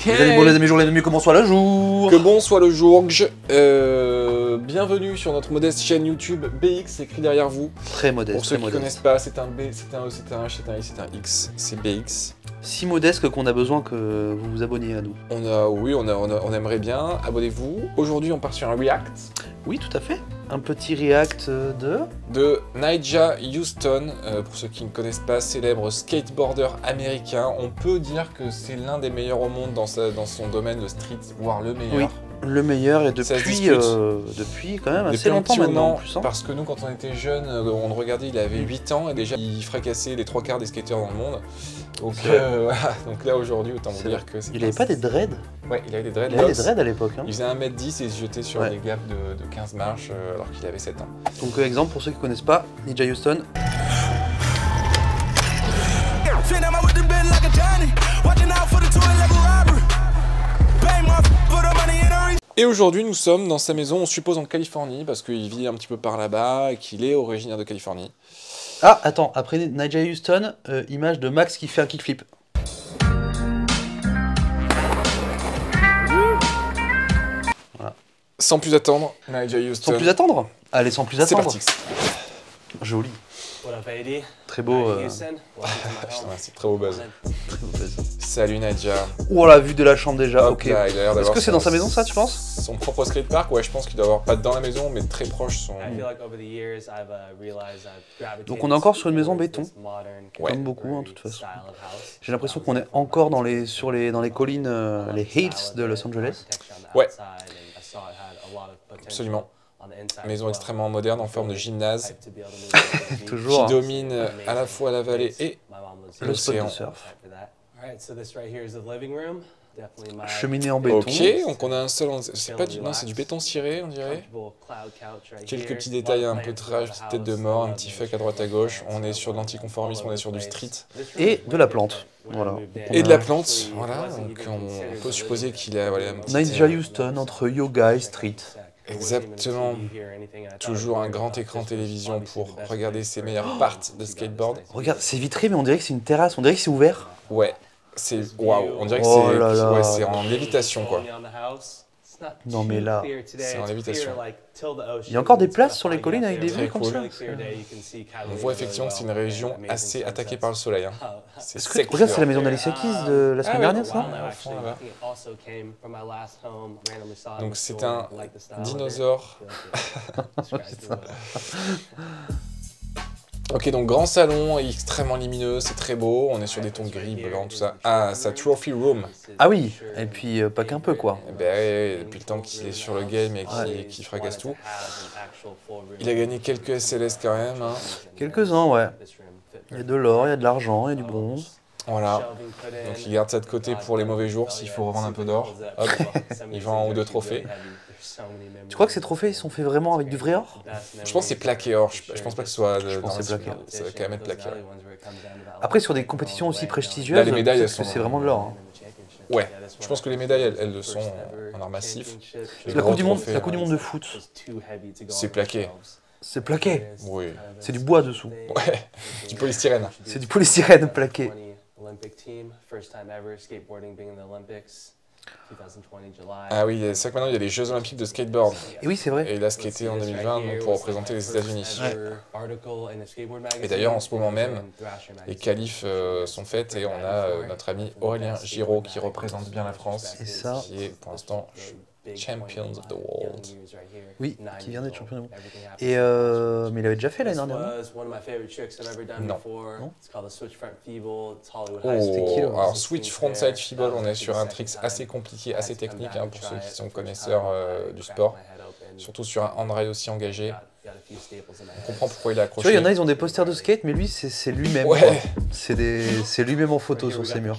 Les amis, bon, les amis, jour, les amis, comment soit le jour? Que bon soit le jour. Bienvenue sur notre modeste chaîne YouTube BX, écrit derrière vous. Très modeste. Pour ceux qui ne connaissent pas, c'est un B, c'est un E, c'est un H, c'est un I, c'est un X, c'est BX. Si modeste qu'on a besoin que vous vous abonniez à nous. On aimerait bien, abonnez-vous. Aujourd'hui, on part sur un React. Oui, tout à fait. Un petit react de Nyjah Huston, pour ceux qui ne connaissent pas, célèbre skateboarder américain. On peut dire que c'est l'un des meilleurs au monde dans son domaine, le street, voire le meilleur. Oui, le meilleur et depuis quand même assez longtemps maintenant. Parce que nous, quand on était jeunes, on le regardait, il avait 8 ans et déjà il fracassait les 3/4 des skateurs dans le monde. Donc, voilà. Donc là aujourd'hui, autant vous dire que c'est... Il avait pas des dreads? Ouais, il avait des dreads. Il avait des dreads à l'époque. Hein. Il faisait 1m10 et il se jetait sur des gaps de 15 marches alors qu'il avait 7 ans. Donc exemple, pour ceux qui connaissent pas, Nyjah Huston. Et aujourd'hui, nous sommes dans sa maison, on suppose en Californie, parce qu'il vit un petit peu par là-bas et qu'il est originaire de Californie. Ah, attends, après Nyjah Huston, image de Max qui fait un kickflip. Voilà. Sans plus attendre, Nyjah Huston. Sans plus attendre? Allez, sans plus attendre. C'est parti. Joli. Très beau. C'est très beau buzz. Très beau buzz. Salut Nyjah. Oh la vue de la chambre déjà. Ok. Est-ce que c'est dans sa maison ça, tu penses? Son propre skatepark, ouais, je pense qu'il doit avoir pas dans la maison, mais très proche son. Donc on est encore sur une maison béton, ouais. Comme beaucoup, hein, de toute façon. J'ai l'impression qu'on est encore dans les collines, les hills de Los Angeles. Ouais. Absolument. Maison extrêmement moderne en forme de gymnase. Toujours. Qui domine à la fois la vallée et le spot de surf. Cheminée en béton. Ok, donc on a un sol, c'est pas du, non, c'est du béton ciré, on dirait. Quelques petits détails un peu trash, petite tête de mort, un petit fuck à droite à gauche. On est sur de l'anticonformisme, on est sur du street. Et de la plante. Voilà. Et de la plante, voilà. Donc on peut supposer qu'il a un petit... Nyjah Huston entre yoga et street. Exactement. Toujours un grand écran télévision pour regarder ses meilleures parts de skateboard. Regarde, c'est vitré, mais on dirait que c'est une terrasse, on dirait que c'est ouvert. Ouais, c'est waouh, on dirait que c'est en lévitation quoi. Non mais là, c'est en lévitation. Il y a encore des places sur les collines avec des vues comme ça. On voit effectivement que c'est une région assez attaquée par le soleil. Hein. C'est sec. Regarde, c'est la maison d'Alicia Keys de la semaine dernière, ça. Donc c'est un dinosaure. Ok, donc grand salon, extrêmement lumineux, c'est très beau, on est sur des tons gris, blancs, tout ça. Ah, sa trophy room. Ah oui, et puis pas qu'un peu quoi. Ben, depuis le temps qu'il est sur le game et qu'il fracasse tout. Il a gagné quelques SLS quand même. Hein. Quelques-uns, ouais. Il y a de l'or, il y a de l'argent, il y a du bronze. Voilà, donc il garde ça de côté pour les mauvais jours, s'il faut revendre un peu d'or. Hop, il vend un ou deux trophées. Tu crois que ces trophées ils sont faits vraiment avec du vrai or? Je pense que c'est plaqué or, je pense pas que ce soit... Je pense que c'est plaqué. Ça va quand même être plaqué. Après sur des compétitions aussi prestigieuses, là, les médailles, c'est vraiment de l'or. Hein. Ouais, je pense que les médailles elles le sont en or massif. La Coupe du Monde de foot. C'est plaqué. C'est plaqué. Oui. C'est du bois dessous. Ouais, du polystyrène. C'est du polystyrène plaqué. Ah oui, c'est vrai que maintenant il y a les Jeux Olympiques de skateboard. Et oui, c'est vrai. Et il a skaté en 2020 pour représenter les États-Unis. Ouais. Et d'ailleurs, en ce moment même, les qualifs sont faites et on a notre ami Aurélien Giraud qui représente bien la France. Et ça, qui est pour l'instant Champions of the World. Oui, qui vient d'être champion du monde. Et mais il avait déjà fait l'année dernière. Non. Oh, alors switch frontside feeble, on est sur un trick assez compliqué, assez technique hein, pour ceux qui sont connaisseurs du sport. Surtout sur un hand-ride aussi engagé. On comprend pourquoi il est accroché. Tu vois, il y en a, ils ont des posters de skate, mais lui, c'est lui-même. Ouais. C'est lui-même en photo sur ses murs.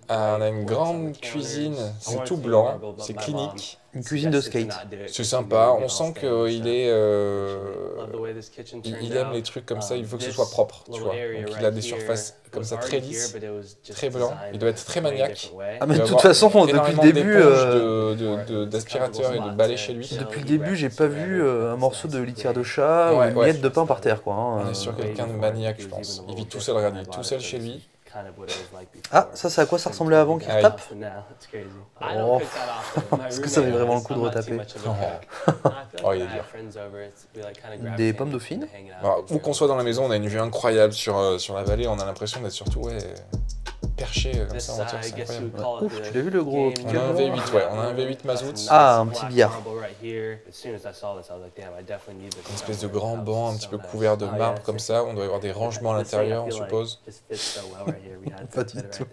On a une grande cuisine, c'est tout blanc, c'est clinique. Une cuisine de skate. C'est sympa, on sent qu'il est... il aime les trucs comme ça, il veut que ce soit propre, tu vois. Donc il a des surfaces comme ça très lisses, très blancs. Il doit être très maniaque. Ah mais de toute façon, depuis le début... d'aspirateurs et de balais chez lui. Depuis le début, j'ai pas vu un morceau de litière de chat ou une miette de pain par terre, quoi. On est sur quelqu'un de maniaque, je pense. Il vit tout seul, regarde, il est tout seul chez lui. Ah, ça c'est à quoi ça ressemblait avant qu'il tape? Oh, est-ce que ça avait vraiment le coup de retaper? Oh, il est dur. Des pommes dauphines? Alors, où qu'on soit dans la maison, on a une vue incroyable sur la vallée. On a l'impression d'être surtout perché comme ça en hauteur, c'est incroyable. Ouf, tu l'as vu le gros On a piquet? un V8, ouais, on a un V8 mazout. Ah, un petit billard. Une espèce de grand banc un petit peu couvert de marbre comme ça. On doit y avoir des rangements à l'intérieur, on suppose. Pas du tout.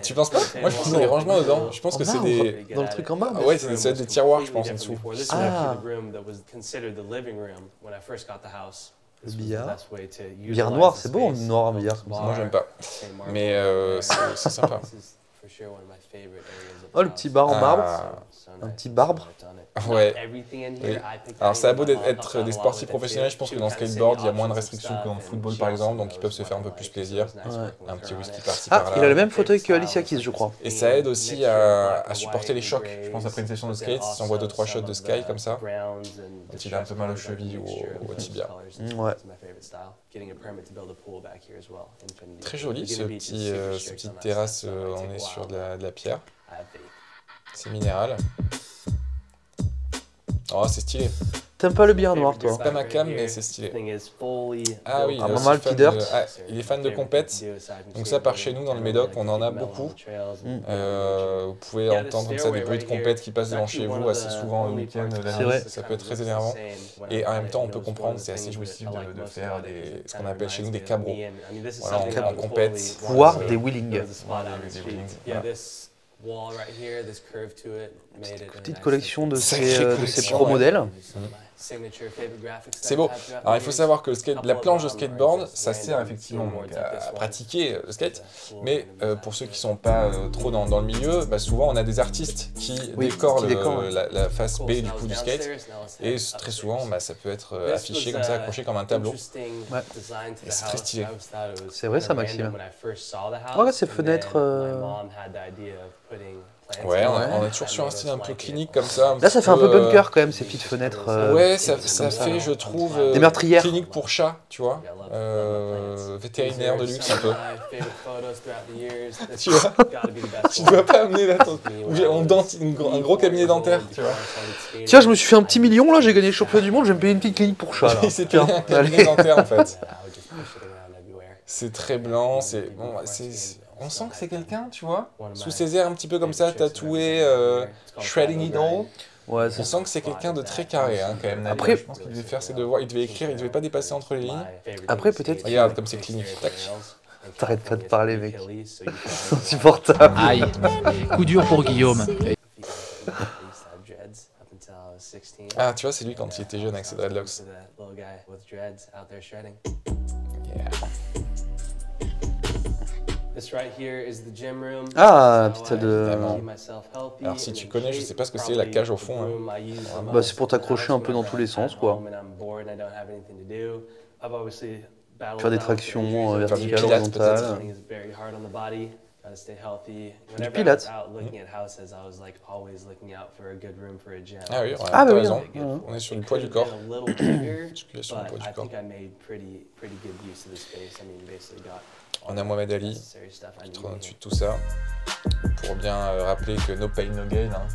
Tu penses pas? Moi je pense qu'il y a des rangements dedans. Je pense que c'est des. Dans le truc en marbre? Ah ouais, c'est des tiroirs, je pense, en dessous. Ah, le billard. Billard noir, c'est beau, noir en billard comme ça. Moi j'aime pas. Mais c'est sympa. Oh, le petit bar en marbre. Ah, Un petit barbre. ouais. Oui. Alors ça a beau être des sportifs professionnels, je pense que dans le skateboard il y a moins de restrictions que dans le football par exemple, donc ils peuvent se faire un peu plus plaisir. Un petit whisky par-ci Ah, par-là. il a le même fauteuil que Alicia Keys, je crois. Et ça aide aussi à supporter les chocs. Je pense après une session de skate, si on voit 2-3 shots de sky comme ça, quand il a un peu mal aux chevilles ou au tibia. Ouais. Très joli ce cette petite terrasse, on est sur de la pierre. C'est minéral. Oh, c'est stylé. T'aimes pas le billard noir, toi? C'est pas ma cam, mais c'est stylé. Ah oui, Ah, il est Maman, aussi le fan P-Dirt. il est fan de compète. Donc ça, par chez nous, dans le Médoc, on en a beaucoup. Vous pouvez entendre comme ça des bruits de compète qui passent devant chez vous assez souvent le week-end, la C'est nuit. vrai. Ça peut être très énervant. Et en même temps, on peut comprendre, c'est assez jouissif de faire ce qu'on appelle chez nous des cabros. Voilà, en compète. Voire des wheelings. Petite collection de ces pro modèles. C'est beau. Alors il faut savoir que la planche de skateboard, ça sert effectivement donc, à pratiquer le skate, mais pour ceux qui sont pas trop dans le milieu, bah, souvent on a des artistes qui décorent la face B du coup du skate, et très souvent bah, ça peut être affiché comme ça, accroché comme un tableau. Ouais. Et c'est très stylé. C'est vrai ça, Maxime. Ouais, ces fenêtres. Ouais, on est toujours sur un style un peu clinique comme ça. Là, ça fait un peu bunker quand même, ces petites fenêtres. Ouais, ça fait, je trouve, des meurtrières. Clinique pour chat, tu vois. Vétérinaire de luxe un peu. Tu vois, tu dois pas amener là un gros cabinet dentaire, tu vois. Tiens, je me suis fait un petit million là, j'ai gagné le championnat du monde, je vais me payer une petite clinique pour chat. C'est payé un cabinet dentaire en fait. C'est très blanc, on sent que c'est quelqu'un, tu vois, sous ses airs un petit peu comme ça, tatoué, shredding it all. Ouais, on sent que c'est quelqu'un de très carré, hein, quand même. Après, je pense qu'il devait faire ses devoirs, il devait écrire, il devait pas dépasser entre les lignes. Après, peut-être. Regarde comme c'est clinique. Tac. T'arrêtes pas de parler, mec. C'est insupportable. Aïe, coup dur pour Guillaume. Ah, tu vois, c'est lui quand il était jeune avec ses dreadlocks. Yeah. Ah, petite salle de. Alors si tu connais, je sais pas ce que c'est la cage au fond. Hein. Bah, c'est pour t'accrocher un peu dans tous les sens, quoi. Faire des tractions verticales, horizontales. Du pilates. Ah oui, Ah, bah oui, raison. hein. On est sur le poids du corps. Musculation du poids du corps. On a Mohamed Ali qui trône au-dessus de tout ça. Pour bien rappeler que no pain, no gain. Hein.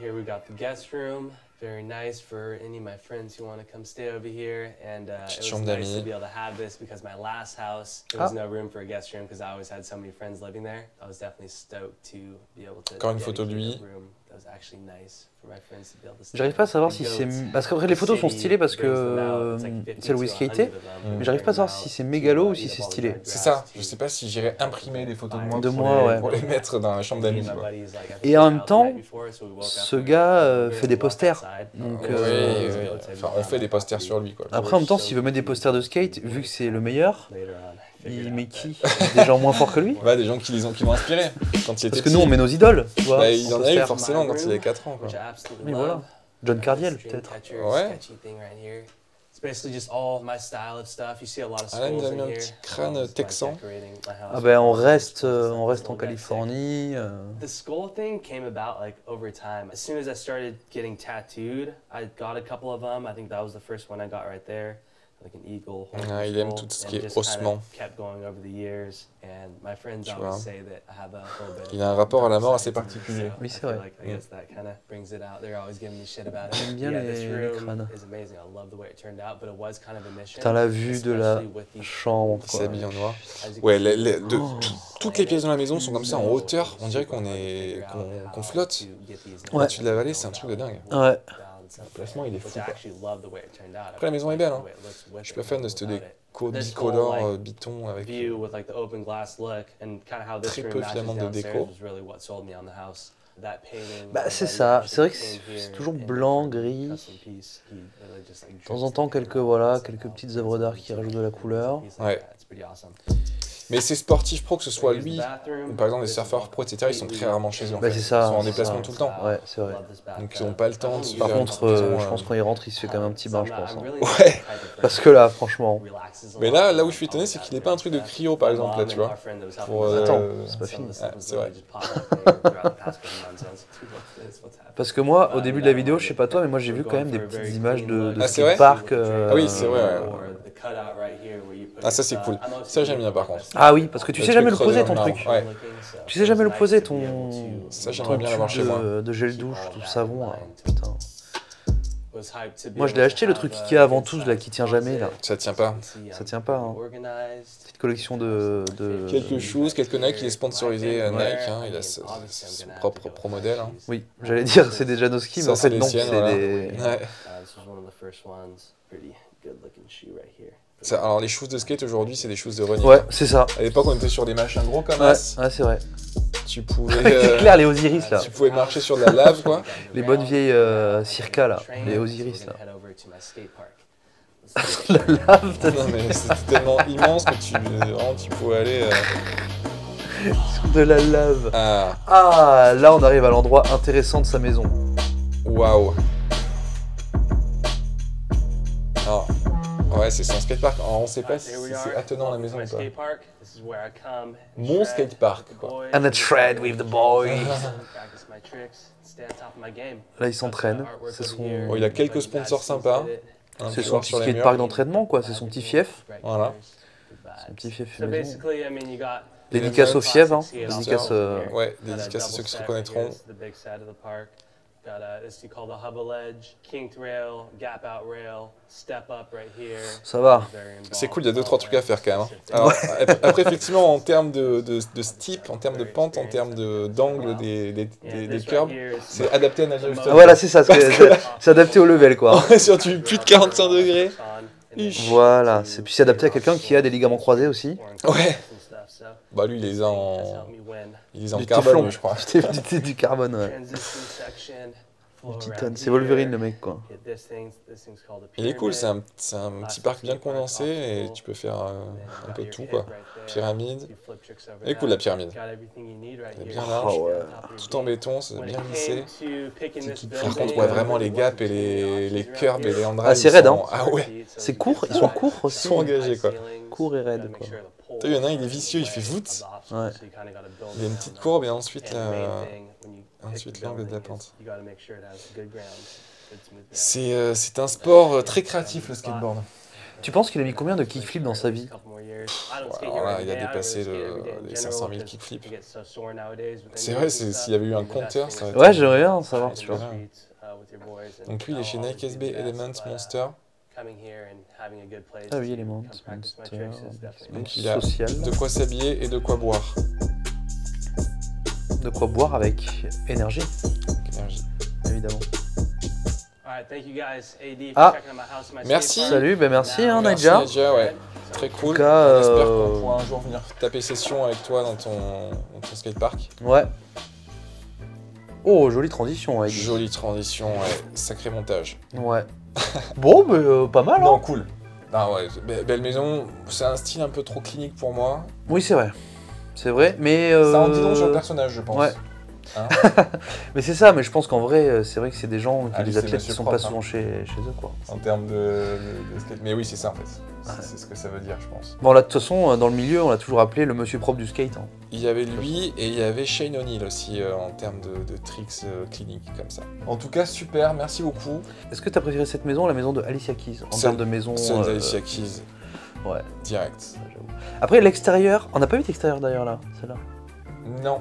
Here we got the guest room. Very nice for any of my friends who want to come stay over here. And it was nice to be able to have this because my last house, there was no room for a guest room because I always had so many friends living there. I was definitely stoked to be able to Encore une photo de lui. J'arrive pas à savoir si c'est... Parce qu'après les photos sont stylées parce que c'est le où il skatait, mais j'arrive pas à savoir si c'est mégalo ou si c'est stylé. C'est ça, je sais pas si j'irais imprimer des photos de moi pour les mettre dans la chambre d'amis. Et en même temps, ce gars fait des posters. Donc, enfin, on fait des posters sur lui quoi. Après en même temps, s'il veut mettre des posters de skate, vu que c'est le meilleur, il met qui? Des gens moins forts que lui? Bah, des gens qui l'ont inspiré quand il était Parce que nous on met nos idoles, tu vois. Bah, il en a eu forcément quand il avait 4 ans quoi. Mais voilà, John Cardiel peut-être. Ouais. Alain nous a mis un petit crâne texan. Ah ben on reste en Californie. The skull thing came about like over time. As soon as I started getting tattooed, I got a couple of them. I think that was the first one I got right there. Il aime tout ce qui est ossement. Tu vois. Il a un rapport à la mort assez particulier. Oui, c'est vrai. J'aime bien les crânes. Putain, la vue de la chambre. Il s'habille en noir. Ouais, toutes les pièces de la maison sont comme ça en hauteur. On dirait qu'on flotte. Au-dessus de la vallée, c'est un truc de dingue. Ouais. Le placement, il est fou, quoi. Après, la maison est belle, hein. Je suis pas fan de cette déco bicolore, biton, avec très peu finalement de déco. Bah c'est ça, c'est vrai que c'est toujours blanc, gris. De temps en temps, quelques petites œuvres d'art qui rajoutent de la couleur. Ouais. Mais ces sportifs pro, que ce soit lui, ou par exemple les surfeurs pro, etc., ils sont très rarement chez eux. Bah c'est ça. Ils sont en déplacement tout le temps. Ouais, c'est vrai. Donc ils n'ont pas le temps de se Par faire contre, je pense quand il rentre, il se fait quand même un petit bain, je pense. Hein. Ouais. Parce que là, franchement... Mais là où je suis étonné, c'est qu'il n'ait pas un truc de cryo, par exemple, là, tu vois. Pour, Attends, c'est pas fini. Ah, c'est vrai. Parce que moi, au début de la vidéo, je sais pas toi, mais moi j'ai vu quand même des petites images de c'est vrai skatepark. Ah oui, c'est vrai, ouais. Ah ça c'est cool. Ça j'aime bien par contre. Ah oui, parce que tu Le sais truc jamais le poser creusé ton en truc. marbre, ouais. Tu sais jamais le poser ton Ça j'aimerais bien l'avoir chez tube moi. de gel douche, tout savon là. Putain. Moi je l'ai acheté le truc Ikea avant tout, là qui tient jamais là. Ça tient pas. Ça tient pas. Hein. Petite collection de... Quelques shoes, quelques Nike, il est sponsorisé Nike, hein, il a son propre pro modèle. Hein. Oui, j'allais dire c'est des Janoski, mais Ça, en fait c'est les non, siennes, c'est voilà. des... Ouais. Alors les shoes de skate aujourd'hui c'est des shoes de running. Ouais, c'est ça. À l'époque on était sur des machins gros comme Ouais, as. ouais c'est vrai. Tu pouvais, C'est clair, les Osiris là. tu pouvais marcher sur de la lave quoi. Les bonnes vieilles Circa là, les Osiris là. La lave, t'as Non mais c'était tellement immense que tu pouvais aller... de la lave. Ah, Ah, là on arrive à l'endroit intéressant de sa maison. waouh. Alors, ouais c'est son skatepark. Alors on sait pas si c'est attenant à la maison ou pas. Mon skatepark quoi. And a tread with the boy. Là il s'entraîne. C'est son... Bon, il a quelques sponsors sympas. C'est son petit skatepark d'entraînement quoi, c'est son petit fief. Voilà. Son petit fief fait maison. Dédicace au fief, hein. Dédicace... Ouais, dédicace à ceux qui se reconnaîtront. Ça va. C'est cool, il y a 2-3 trucs à faire quand même. Hein. Alors, après, effectivement, en termes de steep, en termes de pente, en termes d'angle des curbs, c'est adapté à Nigel Huston. Ah, voilà, c'est ça, c'est adapté au level quoi. Sur du plus de 45 degrés. Voilà, puis c'est adapté à quelqu'un qui a des ligaments croisés aussi. Ouais. Bah lui, il les a en Du carbone, téflon. je crois. Du carbone, ouais. Du titane, c'est Wolverine le mec quoi. Il est cool, c'est un petit parc bien condensé et tu peux faire un peu de tout quoi. Pyramide. Elle est cool la pyramide. Elle est bien large. Oh, ouais. Tout en béton, c'est bien lissé. Par contre, ouais, vraiment les gaps et les curbs et les handrails. Ah, c'est raide, hein. Ah ouais. C'est court, ils sont courts Ils aussi. sont engagés quoi. Court et raide quoi. T'as vu, il y en a un, il est vicieux, il fait voûte. Ouais. Il y a une petite courbe et ensuite l'angle de la pente. C'est un sport très créatif le skateboard. Tu penses qu'il a mis combien de kickflips dans sa vie? Alors là, il a dépassé les 500 000 kickflips. C'est vrai, s'il y avait eu un compteur, ça aurait été... Ouais, j'aimerais bien en savoir, tu vois. Donc lui, il est chez Nike SB Elements Monster. Ah oui, Elements Monster. Donc il a Social. de quoi s'habiller et de quoi boire. De quoi boire avec énergie, Énergie. évidemment. Ah, Merci. Salut, ben merci hein, Merci Nadja. Nadja, ouais. Très cool. En tout cas, J'espère qu'on pourra un jour venir taper session avec toi dans ton skatepark. Ouais. Oh, jolie transition, ouais. Jolie transition, ouais. Sacré montage. Ouais. Bon, mais pas mal, Non, hein. cool. Ah ouais, belle maison. C'est un style un peu trop clinique pour moi. Oui, c'est vrai. C'est vrai, mais... Ça en dit long sur le personnage, je pense. Ouais. Hein. Mais c'est ça, mais je pense qu'en vrai, c'est vrai que c'est des gens, des athlètes qui sont pas propre, souvent chez eux, quoi. En termes de skate. Mais oui, c'est ça en fait. C'est ce que ça veut dire, je pense. Bon, là, de toute façon, dans le milieu, on l'a toujours appelé le monsieur propre du skate. Hein. Il y avait lui et il y avait Shane O'Neill aussi en termes de tricks cliniques comme ça. En tout cas, super, merci beaucoup. Est-ce que tu as préféré cette maison ou la maison de Alicia Keys en termes de maison Celle d'Alicia Keys. Ouais. Direct. Après, l'extérieur, on n'a pas vu d'extérieur d'ailleurs là, celle-là. Non.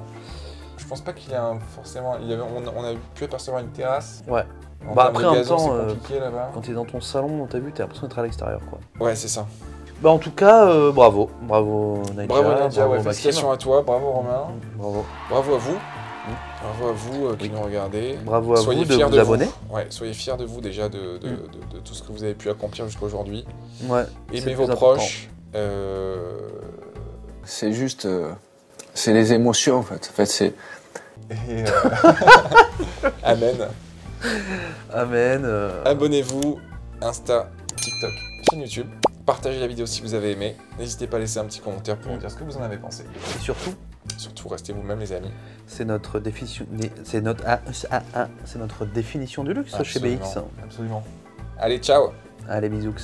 Je pense pas qu'il y a forcément. On a pu apercevoir une terrasse. Ouais. Bah après, en même temps, quand t'es dans ton salon, t'as vu, t'as l'impression d'être à l'extérieur, quoi. Ouais, c'est ça. Bah, en tout cas, bravo Nadia. Bravo Nadia, bravo félicitations à toi, bravo Romain. Bravo. Bravo à vous. Bravo à vous qui nous regardez. Bravo à vous de vous abonner. Ouais, soyez fiers de vous déjà de tout ce que vous avez pu accomplir jusqu'à aujourd'hui. Ouais. Aimez vos proches. C'est juste. C'est les émotions en fait. C'est. Amen. Amen. Abonnez-vous, Insta, TikTok, chaîne YouTube. Partagez la vidéo si vous avez aimé. N'hésitez pas à laisser un petit commentaire pour nous dire ce que vous en avez pensé. Et surtout, restez vous-même les amis. C'est notre définition. C'est notre définition du luxe. Absolument. Chez BX. Absolument. Allez, ciao. Allez, bisous.